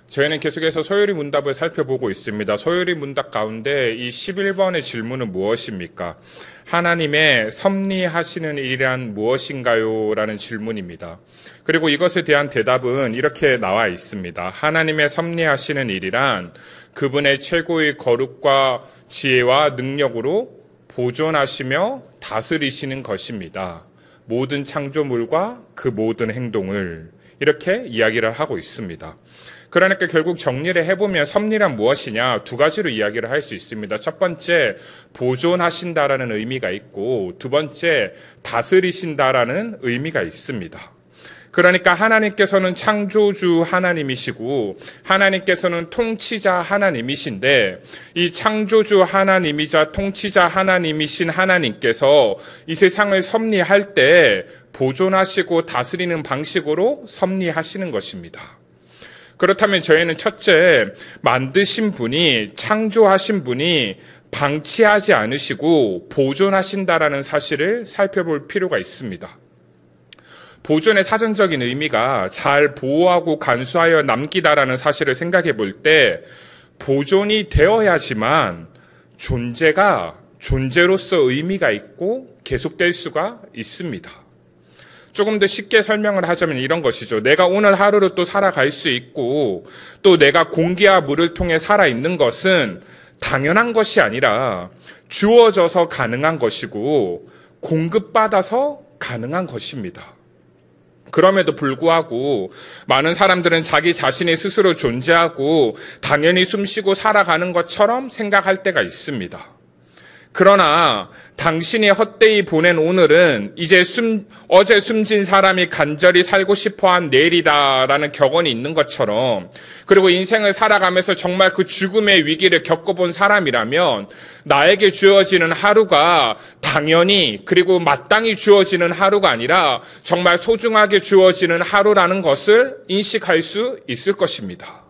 저희는 계속해서 소요리 문답을 살펴보고 있습니다. 소요리 문답 가운데 이 11번의 질문은 무엇입니까? 하나님의 섭리하시는 일이란 무엇인가요? 라는 질문입니다. 그리고 이것에 대한 대답은 이렇게 나와 있습니다. 하나님의 섭리하시는 일이란 그분의 최고의 거룩과 지혜와 능력으로 보존하시며 다스리시는 것입니다. 모든 창조물과 그 모든 행동을 이렇게 이야기를 하고 있습니다. 그러니까 결국 정리를 해보면 섭리란 무엇이냐 두 가지로 이야기를 할 수 있습니다. 첫 번째, 보존하신다라는 의미가 있고 두 번째, 다스리신다라는 의미가 있습니다. 그러니까 하나님께서는 창조주 하나님이시고 하나님께서는 통치자 하나님이신데 이 창조주 하나님이자 통치자 하나님이신 하나님께서 이 세상을 섭리할 때 보존하시고 다스리는 방식으로 섭리하시는 것입니다. 그렇다면 저희는 첫째, 만드신 분이, 창조하신 분이 방치하지 않으시고 보존하신다라는 사실을 살펴볼 필요가 있습니다. 보존의 사전적인 의미가 잘 보호하고 간수하여 남기다라는 사실을 생각해 볼 때 보존이 되어야지만 존재가 존재로서 의미가 있고 계속될 수가 있습니다. 조금 더 쉽게 설명을 하자면 이런 것이죠. 내가 오늘 하루를 또 살아갈 수 있고 또 내가 공기와 물을 통해 살아있는 것은 당연한 것이 아니라 주어져서 가능한 것이고 공급받아서 가능한 것입니다. 그럼에도 불구하고 많은 사람들은 자기 자신이 스스로 존재하고 당연히 숨쉬고 살아가는 것처럼 생각할 때가 있습니다. 그러나 당신이 헛되이 보낸 오늘은 이제 어제 숨진 사람이 간절히 살고 싶어한 내일이다라는 격언이 있는 것처럼, 그리고 인생을 살아가면서 정말 그 죽음의 위기를 겪어본 사람이라면 나에게 주어지는 하루가 당연히 그리고 마땅히 주어지는 하루가 아니라 정말 소중하게 주어지는 하루라는 것을 인식할 수 있을 것입니다.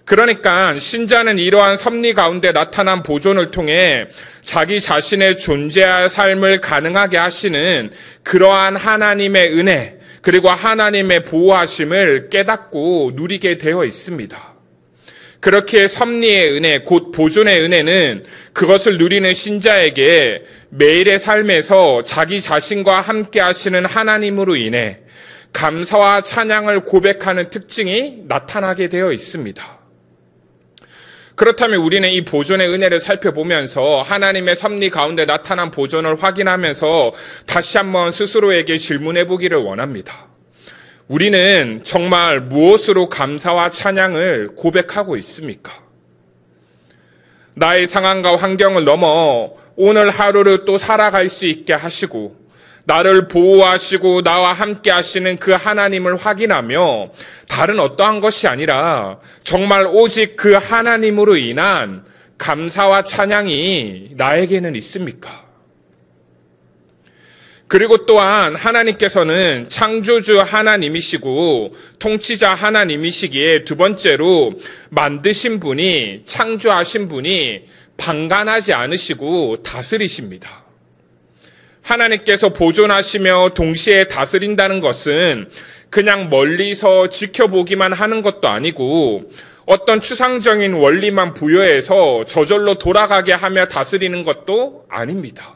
그러니까 신자는 이러한 섭리 가운데 나타난 보존을 통해 자기 자신의 존재할 삶을 가능하게 하시는 그러한 하나님의 은혜 그리고 하나님의 보호하심을 깨닫고 누리게 되어 있습니다. 그렇게 섭리의 은혜, 곧 보존의 은혜는 그것을 누리는 신자에게 매일의 삶에서 자기 자신과 함께 하시는 하나님으로 인해 감사와 찬양을 고백하는 특징이 나타나게 되어 있습니다. 그렇다면 우리는 이 보존의 은혜를 살펴보면서 하나님의 섭리 가운데 나타난 보존을 확인하면서 다시 한번 스스로에게 질문해 보기를 원합니다. 우리는 정말 무엇으로 감사와 찬양을 고백하고 있습니까? 나의 상황과 환경을 넘어 오늘 하루를 또 살아갈 수 있게 하시고 나를 보호하시고 나와 함께 하시는 그 하나님을 확인하며 다른 어떠한 것이 아니라 정말 오직 그 하나님으로 인한 감사와 찬양이 나에게는 있습니까? 그리고 또한 하나님께서는 창조주 하나님이시고 통치자 하나님이시기에 두 번째로 만드신 분이, 창조하신 분이 방관하지 않으시고 다스리십니다. 하나님께서 보존하시며 동시에 다스린다는 것은 그냥 멀리서 지켜보기만 하는 것도 아니고 어떤 추상적인 원리만 부여해서 저절로 돌아가게 하며 다스리는 것도 아닙니다.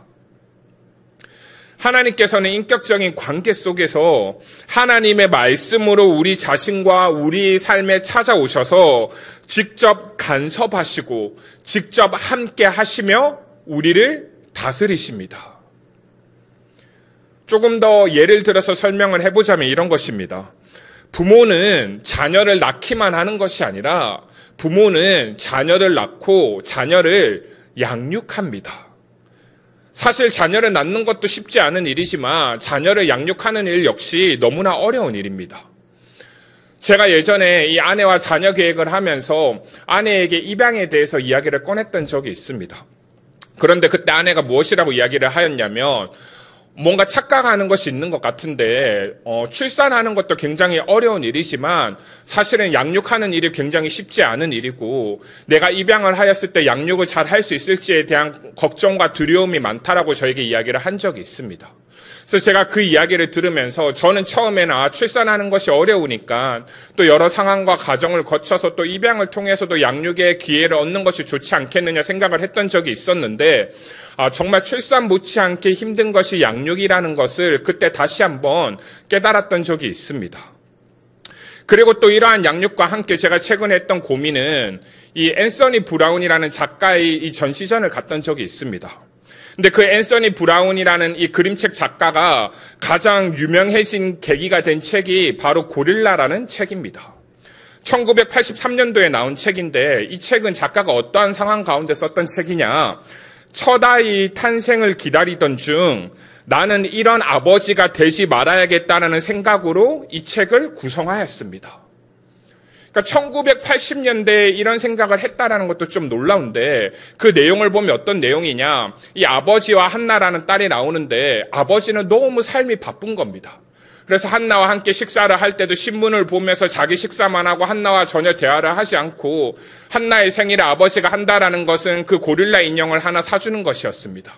하나님께서는 인격적인 관계 속에서 하나님의 말씀으로 우리 자신과 우리 삶에 찾아오셔서 직접 간섭하시고 직접 함께 하시며 우리를 다스리십니다. 조금 더 예를 들어서 설명을 해보자면 이런 것입니다. 부모는 자녀를 낳기만 하는 것이 아니라 부모는 자녀를 낳고 자녀를 양육합니다. 사실 자녀를 낳는 것도 쉽지 않은 일이지만 자녀를 양육하는 일 역시 너무나 어려운 일입니다. 제가 예전에 이 아내와 자녀 계획을 하면서 아내에게 입양에 대해서 이야기를 꺼냈던 적이 있습니다. 그런데 그때 아내가 무엇이라고 이야기를 하였냐면 뭔가 착각하는 것이 있는 것 같은데 출산하는 것도 굉장히 어려운 일이지만 사실은 양육하는 일이 굉장히 쉽지 않은 일이고 내가 입양을 하였을 때 양육을 잘 할 수 있을지에 대한 걱정과 두려움이 많다라고 저에게 이야기를 한 적이 있습니다. 그래서 제가 그 이야기를 들으면서 저는 처음에는 출산하는 것이 어려우니까 또 여러 상황과 과정을 거쳐서 또 입양을 통해서도 양육의 기회를 얻는 것이 좋지 않겠느냐 생각을 했던 적이 있었는데 정말 출산 못지않게 힘든 것이 양육이라는 것을 그때 다시 한번 깨달았던 적이 있습니다. 그리고 또 이러한 양육과 함께 제가 최근에 했던 고민은 이 앤서니 브라운이라는 작가의 이 전시전을 갔던 적이 있습니다. 근데 그 앤서니 브라운이라는 이 그림책 작가가 가장 유명해진 계기가 된 책이 바로 고릴라라는 책입니다. 1983년도에 나온 책인데 이 책은 작가가 어떠한 상황 가운데 썼던 책이냐. 첫 아이 탄생을 기다리던 중 나는 이런 아버지가 되지 말아야겠다는 생각으로 이 책을 구성하였습니다. 그러니까 1980년대에 이런 생각을 했다라는 것도 좀 놀라운데 그 내용을 보면 어떤 내용이냐. 이 아버지와 한나라는 딸이 나오는데 아버지는 너무 삶이 바쁜 겁니다. 그래서 한나와 함께 식사를 할 때도 신문을 보면서 자기 식사만 하고 한나와 전혀 대화를 하지 않고 한나의 생일에 아버지가 한다라는 것은 그 고릴라 인형을 하나 사주는 것이었습니다.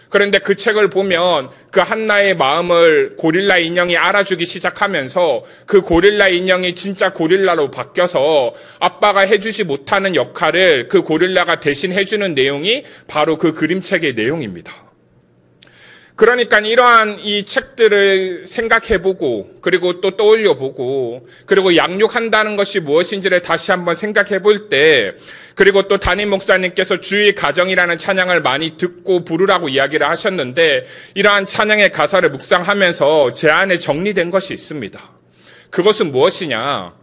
그런데 그 책을 보면 그 한나의 마음을 고릴라 인형이 알아주기 시작하면서 그 고릴라 인형이 진짜 고릴라로 바뀌어서 아빠가 해주지 못하는 역할을 그 고릴라가 대신 해주는 내용이 바로 그 그림책의 내용입니다. 그러니까 이러한 이 책들을 생각해보고 그리고 또 떠올려보고 그리고 양육한다는 것이 무엇인지를 다시 한번 생각해볼 때 그리고 또 담임 목사님께서 주의 가정이라는 찬양을 많이 듣고 부르라고 이야기를 하셨는데 이러한 찬양의 가사를 묵상하면서 제 안에 정리된 것이 있습니다. 그것은 무엇이냐?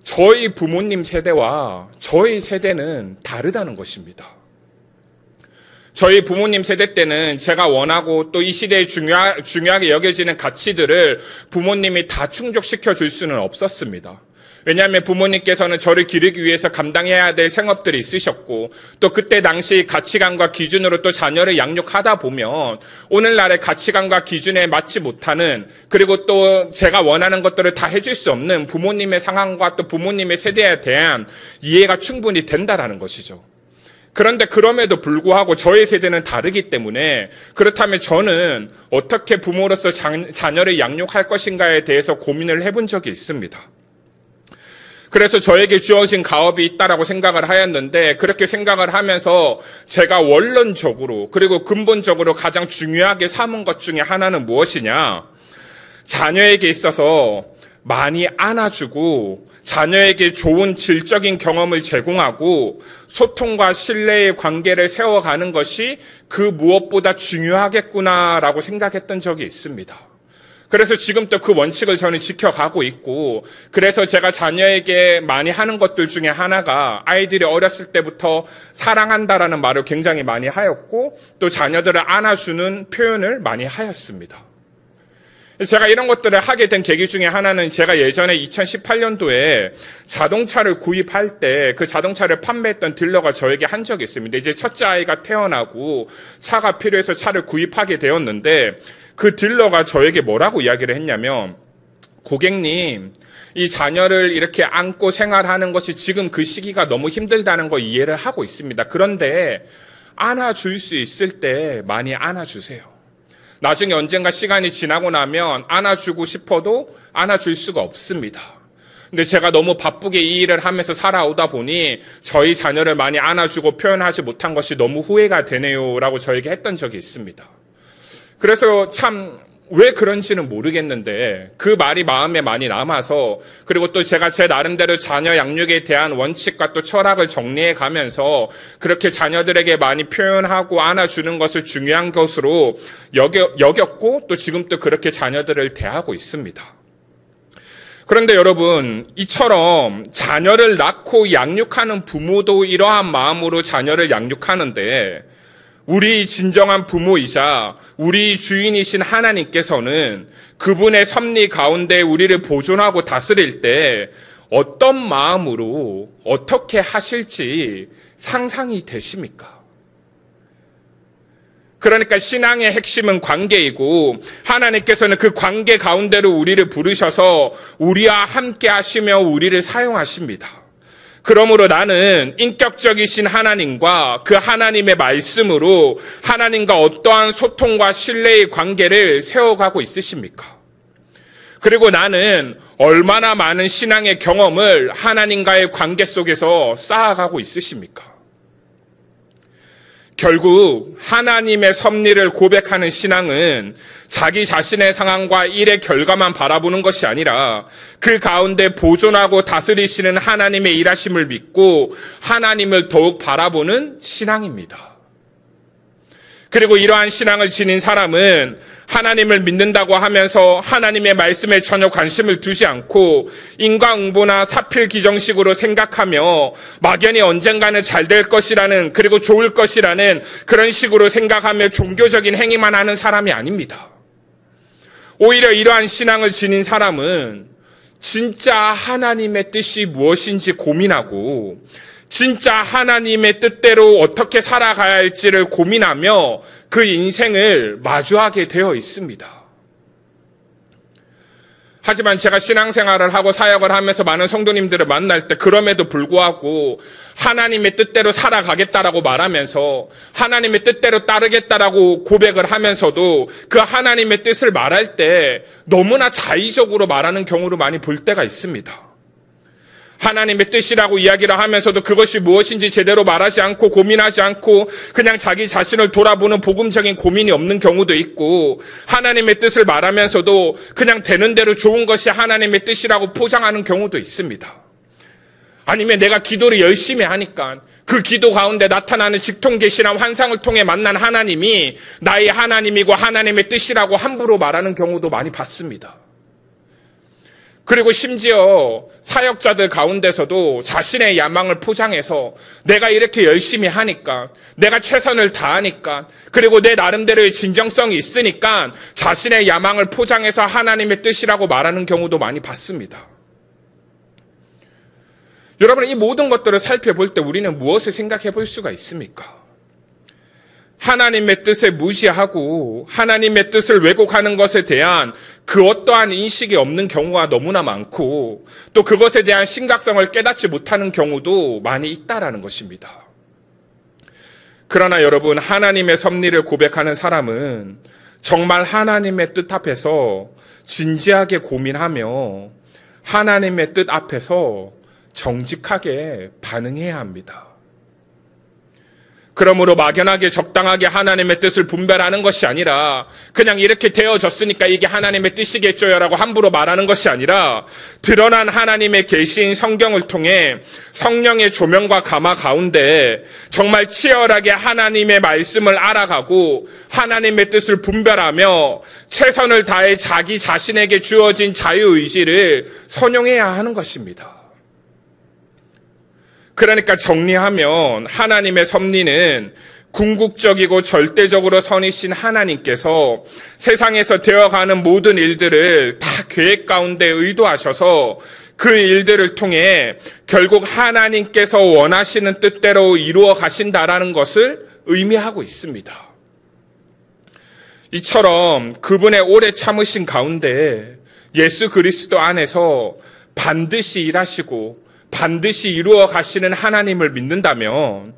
저희 부모님 세대와 저희 세대는 다르다는 것입니다. 저희 부모님 세대 때는 제가 원하고 또 이 시대에 중요하게 여겨지는 가치들을 부모님이 다 충족시켜 줄 수는 없었습니다. 왜냐하면 부모님께서는 저를 기르기 위해서 감당해야 될 생업들이 있으셨고 또 그때 당시 가치관과 기준으로 또 자녀를 양육하다 보면 오늘날의 가치관과 기준에 맞지 못하는 그리고 또 제가 원하는 것들을 다 해줄 수 없는 부모님의 상황과 또 부모님의 세대에 대한 이해가 충분히 된다라는 것이죠. 그런데 그럼에도 불구하고 저의 세대는 다르기 때문에 그렇다면 저는 어떻게 부모로서 자녀를 양육할 것인가에 대해서 고민을 해본 적이 있습니다. 그래서 저에게 주어진 가업이 있다라고 생각을 하였는데 그렇게 생각을 하면서 제가 원론적으로 그리고 근본적으로 가장 중요하게 삼은 것 중에 하나는 무엇이냐? 자녀에게 있어서 많이 안아주고 자녀에게 좋은 질적인 경험을 제공하고 소통과 신뢰의 관계를 세워가는 것이 그 무엇보다 중요하겠구나라고 생각했던 적이 있습니다. 그래서 지금도 그 원칙을 저는 지켜가고 있고 그래서 제가 자녀에게 많이 하는 것들 중에 하나가 아이들이 어렸을 때부터 사랑한다라는 말을 굉장히 많이 하였고 또 자녀들을 안아주는 표현을 많이 하였습니다. 제가 이런 것들을 하게 된 계기 중에 하나는 제가 예전에 2018년도에 자동차를 구입할 때 그 자동차를 판매했던 딜러가 저에게 한 적이 있습니다. 이제 첫째 아이가 태어나고 차가 필요해서 차를 구입하게 되었는데 그 딜러가 저에게 뭐라고 이야기를 했냐면 고객님 이 자녀를 이렇게 안고 생활하는 것이 지금 그 시기가 너무 힘들다는 거 이해를 하고 있습니다. 그런데 안아줄 수 있을 때 많이 안아주세요. 나중에 언젠가 시간이 지나고 나면 안아주고 싶어도 안아줄 수가 없습니다. 근데 제가 너무 바쁘게 이 일을 하면서 살아오다 보니 저희 자녀를 많이 안아주고 표현하지 못한 것이 너무 후회가 되네요 라고 저에게 했던 적이 있습니다. 그래서 참 왜 그런지는 모르겠는데 그 말이 마음에 많이 남아서 그리고 또 제가 제 나름대로 자녀 양육에 대한 원칙과 또 철학을 정리해 가면서 그렇게 자녀들에게 많이 표현하고 안아주는 것을 중요한 것으로 여겼고 또 지금도 그렇게 자녀들을 대하고 있습니다. 그런데 여러분 이처럼 자녀를 낳고 양육하는 부모도 이러한 마음으로 자녀를 양육하는데 우리 진정한 부모이자 우리 주인이신 하나님께서는 그분의 섭리 가운데 우리를 보존하고 다스릴 때 어떤 마음으로 어떻게 하실지 상상이 되십니까? 그러니까 신앙의 핵심은 관계이고 하나님께서는 그 관계 가운데로 우리를 부르셔서 우리와 함께 하시며 우리를 사용하십니다. 그러므로 나는 인격적이신 하나님과 그 하나님의 말씀으로 하나님과 어떠한 소통과 신뢰의 관계를 세워가고 있으십니까? 그리고 나는 얼마나 많은 신앙의 경험을 하나님과의 관계 속에서 쌓아가고 있으십니까? 결국 하나님의 섭리를 고백하는 신앙은 자기 자신의 상황과 일의 결과만 바라보는 것이 아니라 그 가운데 보존하고 다스리시는 하나님의 일하심을 믿고 하나님을 더욱 바라보는 신앙입니다. 그리고 이러한 신앙을 지닌 사람은 하나님을 믿는다고 하면서 하나님의 말씀에 전혀 관심을 두지 않고 인과응보나 사필기정식으로 생각하며 막연히 언젠가는 잘 될 것이라는, 그리고 좋을 것이라는 그런 식으로 생각하며 종교적인 행위만 하는 사람이 아닙니다. 오히려 이러한 신앙을 지닌 사람은 진짜 하나님의 뜻이 무엇인지 고민하고 진짜 하나님의 뜻대로 어떻게 살아가야 할지를 고민하며 그 인생을 마주하게 되어 있습니다. 하지만 제가 신앙생활을 하고 사역을 하면서 많은 성도님들을 만날 때 그럼에도 불구하고 하나님의 뜻대로 살아가겠다라고 말하면서 하나님의 뜻대로 따르겠다라고 고백을 하면서도 그 하나님의 뜻을 말할 때 너무나 자의적으로 말하는 경우를 많이 볼 때가 있습니다. 하나님의 뜻이라고 이야기를 하면서도 그것이 무엇인지 제대로 말하지 않고 고민하지 않고 그냥 자기 자신을 돌아보는 복음적인 고민이 없는 경우도 있고, 하나님의 뜻을 말하면서도 그냥 되는 대로 좋은 것이 하나님의 뜻이라고 포장하는 경우도 있습니다. 아니면 내가 기도를 열심히 하니까 그 기도 가운데 나타나는 직통계시나 환상을 통해 만난 하나님이 나의 하나님이고 하나님의 뜻이라고 함부로 말하는 경우도 많이 봤습니다. 그리고 심지어 사역자들 가운데서도 자신의 야망을 포장해서 내가 이렇게 열심히 하니까, 내가 최선을 다하니까, 그리고 내 나름대로의 진정성이 있으니까 자신의 야망을 포장해서 하나님의 뜻이라고 말하는 경우도 많이 봤습니다. 여러분, 이 모든 것들을 살펴볼 때 우리는 무엇을 생각해 볼 수가 있습니까? 하나님의 뜻을 무시하고 하나님의 뜻을 왜곡하는 것에 대한 그 어떠한 인식이 없는 경우가 너무나 많고, 또 그것에 대한 심각성을 깨닫지 못하는 경우도 많이 있다라는 것입니다. 그러나 여러분, 하나님의 섭리를 고백하는 사람은 정말 하나님의 뜻 앞에서 진지하게 고민하며 하나님의 뜻 앞에서 정직하게 반응해야 합니다. 그러므로 막연하게 적당하게 하나님의 뜻을 분별하는 것이 아니라 그냥 이렇게 되어졌으니까 이게 하나님의 뜻이겠죠라고 함부로 말하는 것이 아니라 드러난 하나님의 계시인 성경을 통해 성령의 조명과 감화 가운데 정말 치열하게 하나님의 말씀을 알아가고 하나님의 뜻을 분별하며 최선을 다해 자기 자신에게 주어진 자유의지를 선용해야 하는 것입니다. 그러니까 정리하면 하나님의 섭리는 궁극적이고 절대적으로 선이신 하나님께서 세상에서 되어가는 모든 일들을 다 계획 가운데 의도하셔서 그 일들을 통해 결국 하나님께서 원하시는 뜻대로 이루어 가신다라는 것을 의미하고 있습니다. 이처럼 그분의 오래 참으신 가운데 예수 그리스도 안에서 반드시 일하시고 반드시 이루어 가시는 하나님을 믿는다면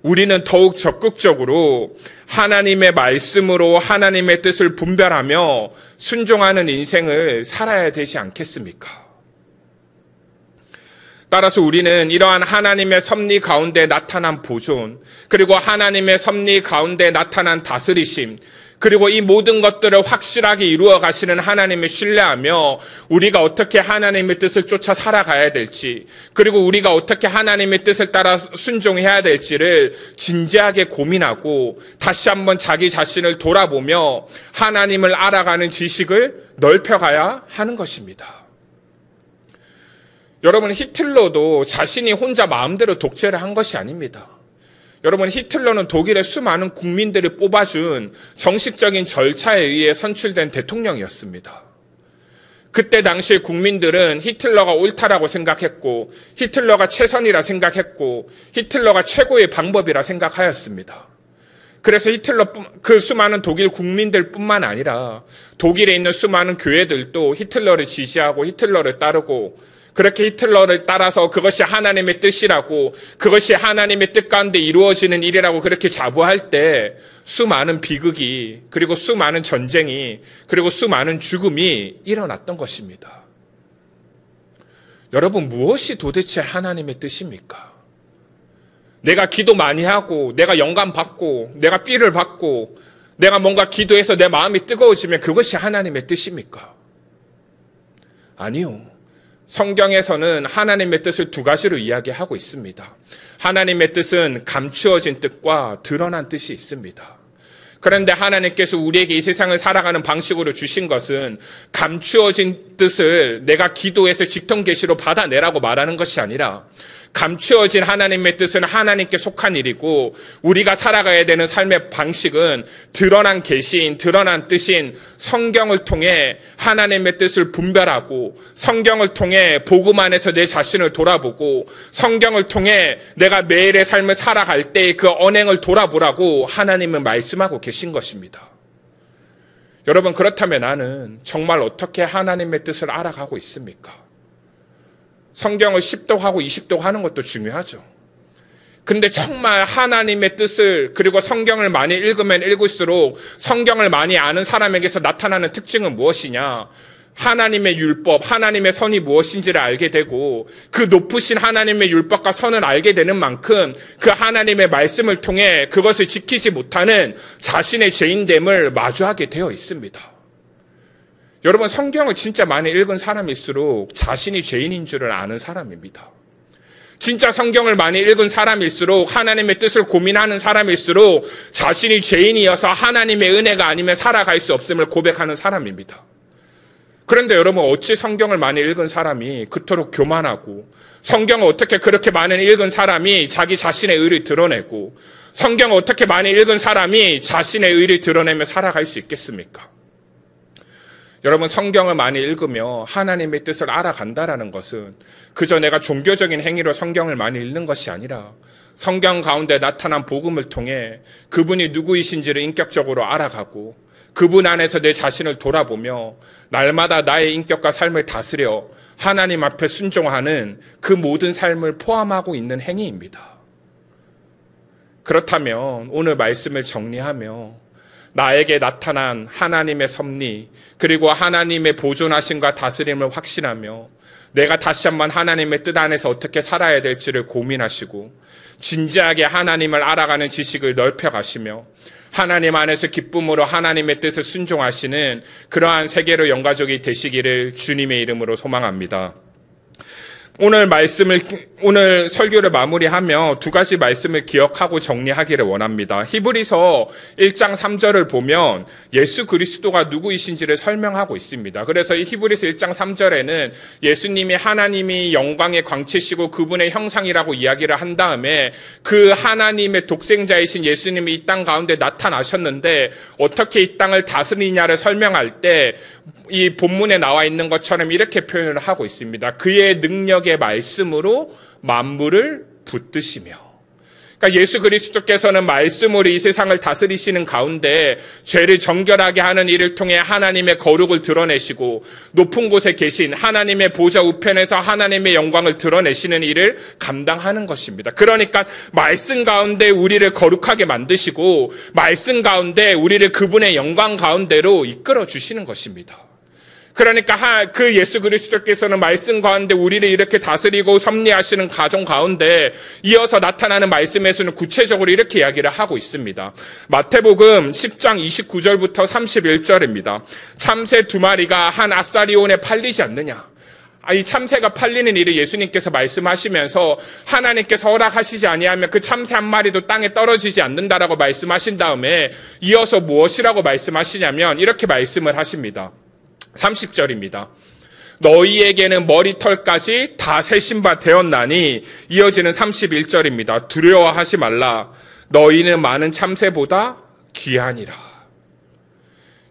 우리는 더욱 적극적으로 하나님의 말씀으로 하나님의 뜻을 분별하며 순종하는 인생을 살아야 되지 않겠습니까? 따라서 우리는 이러한 하나님의 섭리 가운데 나타난 보존, 그리고 하나님의 섭리 가운데 나타난 다스리심, 그리고 이 모든 것들을 확실하게 이루어 가시는 하나님을 신뢰하며 우리가 어떻게 하나님의 뜻을 쫓아 살아가야 될지, 그리고 우리가 어떻게 하나님의 뜻을 따라 순종해야 될지를 진지하게 고민하고 다시 한번 자기 자신을 돌아보며 하나님을 알아가는 지식을 넓혀가야 하는 것입니다. 여러분, 히틀러도 자신이 혼자 마음대로 독재를 한 것이 아닙니다. 여러분, 히틀러는 독일의 수많은 국민들이 뽑아준 정식적인 절차에 의해 선출된 대통령이었습니다. 그때 당시의 국민들은 히틀러가 옳다라고 생각했고, 히틀러가 최선이라 생각했고, 히틀러가 최고의 방법이라 생각하였습니다. 그래서 그 수많은 독일 국민들뿐만 아니라 독일에 있는 수많은 교회들도 히틀러를 지지하고 히틀러를 따르고, 그렇게 히틀러를 따라서 그것이 하나님의 뜻이라고, 그것이 하나님의 뜻 가운데 이루어지는 일이라고 그렇게 자부할 때 수많은 비극이, 그리고 수많은 전쟁이, 그리고 수많은 죽음이 일어났던 것입니다. 여러분, 무엇이 도대체 하나님의 뜻입니까? 내가 기도 많이 하고, 내가 영감 받고, 내가 삐를 받고, 내가 뭔가 기도해서 내 마음이 뜨거워지면 그것이 하나님의 뜻입니까? 아니요. 성경에서는 하나님의 뜻을 두 가지로 이야기하고 있습니다. 하나님의 뜻은 감추어진 뜻과 드러난 뜻이 있습니다. 그런데 하나님께서 우리에게 이 세상을 살아가는 방식으로 주신 것은 감추어진 뜻을 내가 기도해서 직통계시로 받아내라고 말하는 것이 아니라, 감추어진 하나님의 뜻은 하나님께 속한 일이고, 우리가 살아가야 되는 삶의 방식은 드러난 계시인, 드러난 뜻인 성경을 통해 하나님의 뜻을 분별하고, 성경을 통해 복음 안에서 내 자신을 돌아보고, 성경을 통해 내가 매일의 삶을 살아갈 때의 그 언행을 돌아보라고 하나님은 말씀하고 계신 것입니다. 여러분, 그렇다면 나는 정말 어떻게 하나님의 뜻을 알아가고 있습니까? 성경을 10독하고 20독 하는 것도 중요하죠. 근데 정말 하나님의 뜻을, 그리고 성경을 많이 읽으면 읽을수록 성경을 많이 아는 사람에게서 나타나는 특징은 무엇이냐? 하나님의 율법, 하나님의 선이 무엇인지를 알게 되고, 그 높으신 하나님의 율법과 선을 알게 되는 만큼 그 하나님의 말씀을 통해 그것을 지키지 못하는 자신의 죄인됨을 마주하게 되어 있습니다. 여러분, 성경을 진짜 많이 읽은 사람일수록 자신이 죄인인 줄을 아는 사람입니다. 진짜 성경을 많이 읽은 사람일수록, 하나님의 뜻을 고민하는 사람일수록 자신이 죄인이어서 하나님의 은혜가 아니면 살아갈 수 없음을 고백하는 사람입니다. 그런데 여러분, 어찌 성경을 많이 읽은 사람이 그토록 교만하고, 성경을 어떻게 그렇게 많이 읽은 사람이 자기 자신의 의를 드러내고, 성경을 어떻게 많이 읽은 사람이 자신의 의를 드러내며 살아갈 수 있겠습니까? 여러분, 성경을 많이 읽으며 하나님의 뜻을 알아간다라는 것은 그저 내가 종교적인 행위로 성경을 많이 읽는 것이 아니라, 성경 가운데 나타난 복음을 통해 그분이 누구이신지를 인격적으로 알아가고, 그분 안에서 내 자신을 돌아보며 날마다 나의 인격과 삶을 다스려 하나님 앞에 순종하는 그 모든 삶을 포함하고 있는 행위입니다. 그렇다면 오늘 말씀을 정리하며 나에게 나타난 하나님의 섭리, 그리고 하나님의 보존하심과 다스림을 확신하며 내가 다시 한번 하나님의 뜻 안에서 어떻게 살아야 될지를 고민하시고, 진지하게 하나님을 알아가는 지식을 넓혀가시며 하나님 안에서 기쁨으로 하나님의 뜻을 순종하시는 그러한 세계로 영가족이 되시기를 주님의 이름으로 소망합니다. 오늘 설교를 마무리하며 두 가지 말씀을 기억하고 정리하기를 원합니다. 히브리서 1장 3절을 보면 예수 그리스도가 누구이신지를 설명하고 있습니다. 그래서 이 히브리서 1장 3절에는 예수님이 하나님이 영광의 광채시고 그분의 형상이라고 이야기를 한 다음에 그 하나님의 독생자이신 예수님이 이 땅 가운데 나타나셨는데 어떻게 이 땅을 다스리냐를 설명할 때 이 본문에 나와 있는 것처럼 이렇게 표현을 하고 있습니다. 그의 능력의 말씀으로 만물을 붙드시며. 그러니까 예수 그리스도께서는 말씀으로 이 세상을 다스리시는 가운데 죄를 정결하게 하는 일을 통해 하나님의 거룩을 드러내시고, 높은 곳에 계신 하나님의 보좌 우편에서 하나님의 영광을 드러내시는 일을 감당하는 것입니다. 그러니까 말씀 가운데 우리를 거룩하게 만드시고, 말씀 가운데 우리를 그분의 영광 가운데로 이끌어 주시는 것입니다. 그러니까 그 예수 그리스도께서는 말씀 가운데 우리를 이렇게 다스리고 섭리하시는 가정 가운데 이어서 나타나는 말씀에서는 구체적으로 이렇게 이야기를 하고 있습니다. 마태복음 10장 29절부터 31절입니다. 참새 2마리가 한 아사리온에 팔리지 않느냐. 이 참새가 팔리는 일을 예수님께서 말씀하시면서 하나님께서 허락하시지 아니하면 그 참새 한 마리도 땅에 떨어지지 않는다라고 말씀하신 다음에 이어서 무엇이라고 말씀하시냐면 이렇게 말씀을 하십니다. 30절입니다. 너희에게는 머리털까지 다 세신 바 되었나니, 이어지는 31절입니다. 두려워하지 말라. 너희는 많은 참새보다 귀하니라.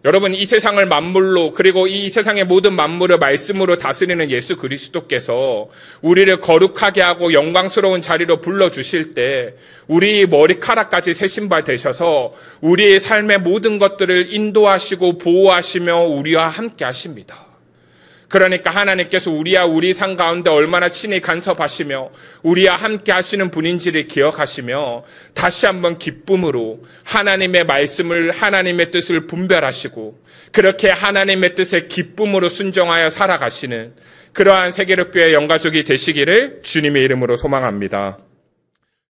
여러분, 이 세상을 만물로, 그리고 이 세상의 모든 만물을 말씀으로 다스리는 예수 그리스도께서 우리를 거룩하게 하고 영광스러운 자리로 불러주실 때 우리 머리카락까지 세신 바 되셔서 우리의 삶의 모든 것들을 인도하시고 보호하시며 우리와 함께 하십니다. 그러니까 하나님께서 우리와 우리 삶 가운데 얼마나 친히 간섭하시며 우리와 함께 하시는 분인지를 기억하시며 다시 한번 기쁨으로 하나님의 말씀을, 하나님의 뜻을 분별하시고 그렇게 하나님의 뜻에 기쁨으로 순종하여 살아가시는 그러한 세계력교회 영가족이 되시기를 주님의 이름으로 소망합니다.